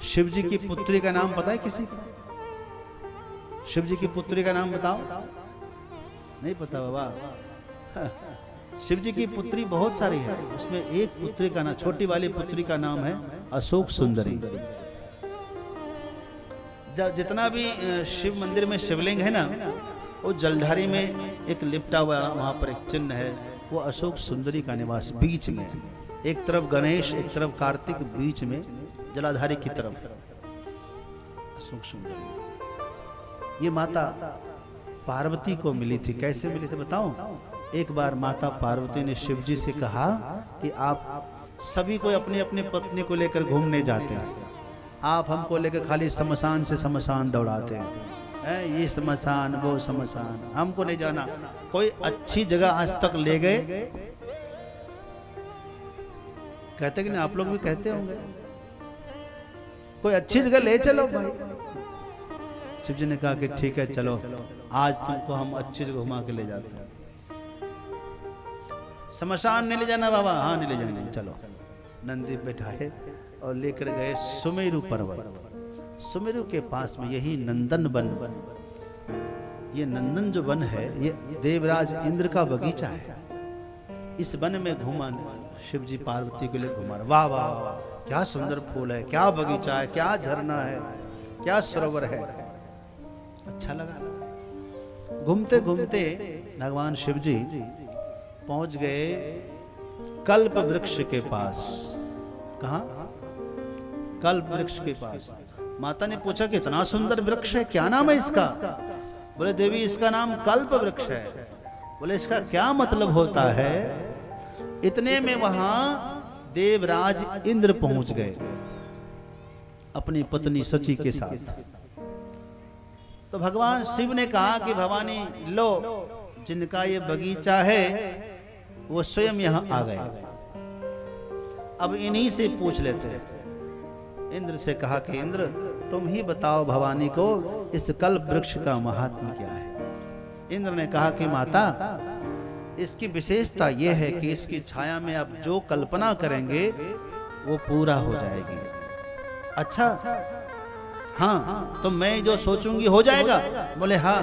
शिव जी की पुत्री का नाम पता है किसी को? शिव जी की पुत्री का नाम बताओ। नहीं पता बाबा। शिव जी की पुत्री बहुत सारी है, उसमें एक पुत्री का नाम, छोटी वाली पुत्री का नाम है अशोक सुंदरी। जितना भी शिव मंदिर में शिवलिंग है ना, वो जलधारी में एक लिपटा हुआ वहां पर एक चिन्ह है, वो अशोक सुंदरी का निवास बीच में। एक तरफ गणेश, एक तरफ कार्तिक, बीच में जलाधारी की तरफ अशोक सुंदरी। ये माता पार्वती को मिली थी। कैसे मिली थी बताऊं? एक बार माता पार्वती ने शिव जी से कहा कि आप सभी को अपनी अपनी पत्नी को लेकर घूमने जाते हैं, आप हमको लेकर खाली शमशान से शमशान दौड़ाते हैं, ये शमशान वो शमशान, हमको नहीं जाना। कोई अच्छी जगह आज तक ले गए? कहते कि नहीं? आप लोग भी कहते होंगे, कोई अच्छी जगह ले चलो भाई। शिव जी ने कहा कि ठीक है चलो, आज तुमको हम अच्छी जगह घुमा के ले जाते हैं। शमशान नहीं ले जाना बाबा? हाँ नहीं ले जाएंगे, चलो। नंदी बैठाए और लेकर गए सुमेरु पर्वत। सुमेरु के पास में यही नंदन वन, ये नंदन जो वन है ये देवराज इंद्र का बगीचा है। इस वन में घुमा शिव जी पार्वती के लिए घुमा। वाह वाह वाह, क्या सुंदर फूल है, क्या बगीचा है, क्या झरना है, क्या सरोवर है। अच्छा लगा। घूमते घूमते भगवान शिव जी पहुंच गए कल्प वृक्ष के पास। कहां? कल्प वृक्ष के पास। माता ने पूछा कि इतना सुंदर वृक्ष है, क्या नाम है इसका? बोले देवी इसका नाम कल्प वृक्ष है। बोले इसका क्या मतलब होता है? इतने में वहां देवराज इंद्र पहुंच गए अपनी पत्नी सची के साथ। तो भगवान शिव ने कहा कि भवानी लो, जिनका ये बगीचा है वो स्वयं यहां आ गए, अब इन्हीं से पूछ लेते हैं। इंद्र से कहा कि इंद्र तुम ही बताओ भवानी को इस कल्प वृक्ष का महात्म्य क्या है। इंद्र ने कहा कि माता इसकी विशेषता यह है कि इसकी छाया में आप जो कल्पना करेंगे वो पूरा हो जाएगी। अच्छा हाँ, तो मैं जो सोचूंगी हो जाएगा? बोले हाँ।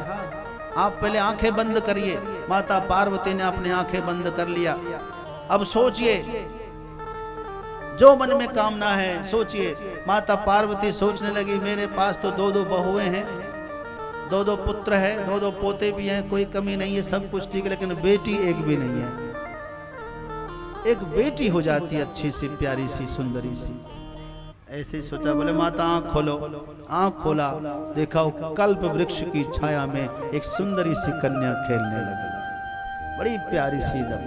आप पहले आंखें बंद करिए। माता पार्वती ने अपनी आंखें बंद कर लिया। अब सोचिए, जो मन में कामना है सोचिए। माता पार्वती सोचने लगी, मेरे पास तो दो दो बहुएं हैं, दो दो पुत्र है, दो दो पोते भी हैं, कोई कमी नहीं है, सब कुछ ठीक है, लेकिन बेटी एक भी नहीं है। एक बेटी हो जाती है अच्छी सी, प्यारी सी, सुंदरी सी। ऐसे ही सोचा। बोले माता आंख खोलो। आंख खोला, देखा कल्प वृक्ष की छाया में एक सुंदरी सी कन्या खेलने लगी, बड़ी प्यारी सी दम।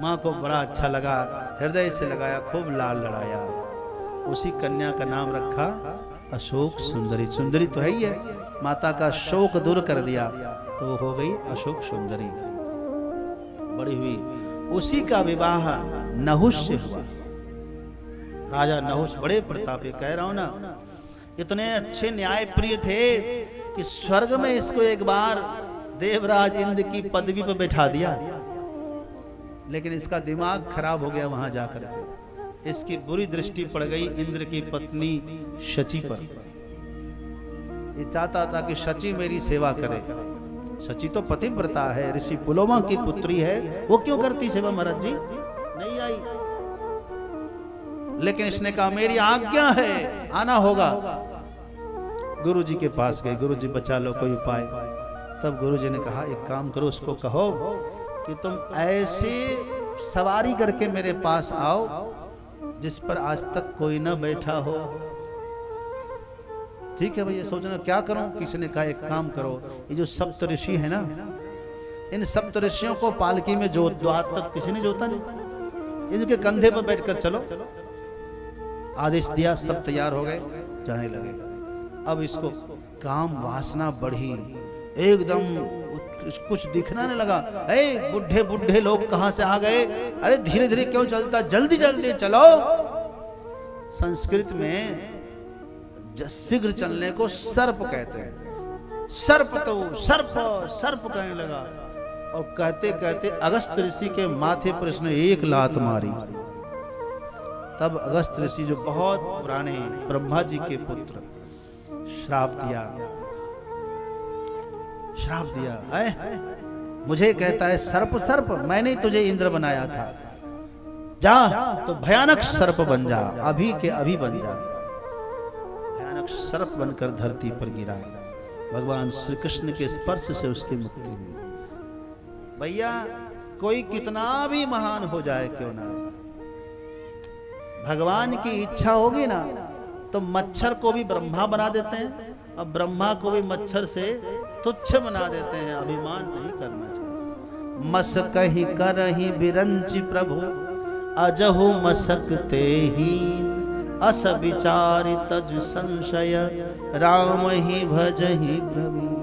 माँ को बड़ा अच्छा लगा, हृदय से लगाया, खूब लाल लड़ाया। उसी कन्या का नाम रखा अशोक सुंदरी। सुंदरी तो है ही है, माता का शोक दूर कर दिया तो वो हो गई अशोक सुंदरी। बड़ी हुई। उसी का विवाह नहुष से हुआ। राजा नहुष बड़े प्रतापी, कह रहा हूं ना, इतने अच्छे न्याय प्रिय थे कि स्वर्ग में इसको एक बार देवराज इंद्र की पदवी पर बैठा दिया, लेकिन इसका दिमाग खराब हो गया वहां जाकर के। इसकी बुरी दृष्टि पड़ गई इंद्र की पत्नी शची पर। ये चाहता था कि शची मेरी सेवा करे। शची तो पतिव्रता है, ऋषि पुलोमा की पुत्री है, वो क्यों करती सेवा? महाराज जी नहीं आई, लेकिन इसने कहा मेरी आज्ञा है, आना होगा। गुरु जी के पास गए, गुरु जी बचा लो, कोई उपाय। तब गुरु जी ने कहा एक काम करो, उसको कहो कि तुम ऐसे सवारी करके मेरे पास आओ जिस पर आज तक कोई न बैठा हो। ठीक है भैया, सोचना क्या करूं? किसी ने कहा एक काम करो, ये जो सप्त ऋषि है ना, इन सप्त ऋषियों को पालकी में जोत दो। आज तक किसी ने जोता नहीं, इनके कंधे पर बैठकर चलो। आदेश दिया, सब तैयार हो गए, जाने लगे। अब इसको काम वासना बढ़ी, एकदम कुछ दिखना नहीं लगा। ए बुढ़े बुढ़े लोग कहां से आ गए? अरे धीरे धीरे क्यों चलता, जल्दी जल्दी चलो। संस्कृत में शीघ्र चलने को सर्प कहते हैं। सर्प तो सर्प सर्प कहने लगा, और कहते कहते अगस्त ऋषि के माथे पर इसने एक लात मारी। तब अगस्त ऋषि जो बहुत पुराने ब्रह्मा जी के पुत्र श्राप दिया है, मुझे कहता है सर्प सर्प, मैंने तुझे इंद्र बनाया था, जा तो भयानक सर्प बन जा, अभी के अभी बन जा। भयानक सर्प बनकर धरती पर गिरा। भगवान श्री कृष्ण के स्पर्श से उसकी मुक्ति हुई। भैया कोई कितना भी महान हो जाए क्यों ना, भगवान की इच्छा होगी ना तो मच्छर को भी ब्रह्मा बना देते हैं और ब्रह्मा को भी मच्छर से तुच्छ बना देते हैं। अभिमान नहीं करना चाहिए। मस कही करही बिरंचि प्रभु अजहु मसकते ही, अस विचारि तज संशय राम ही भजहि प्रभु।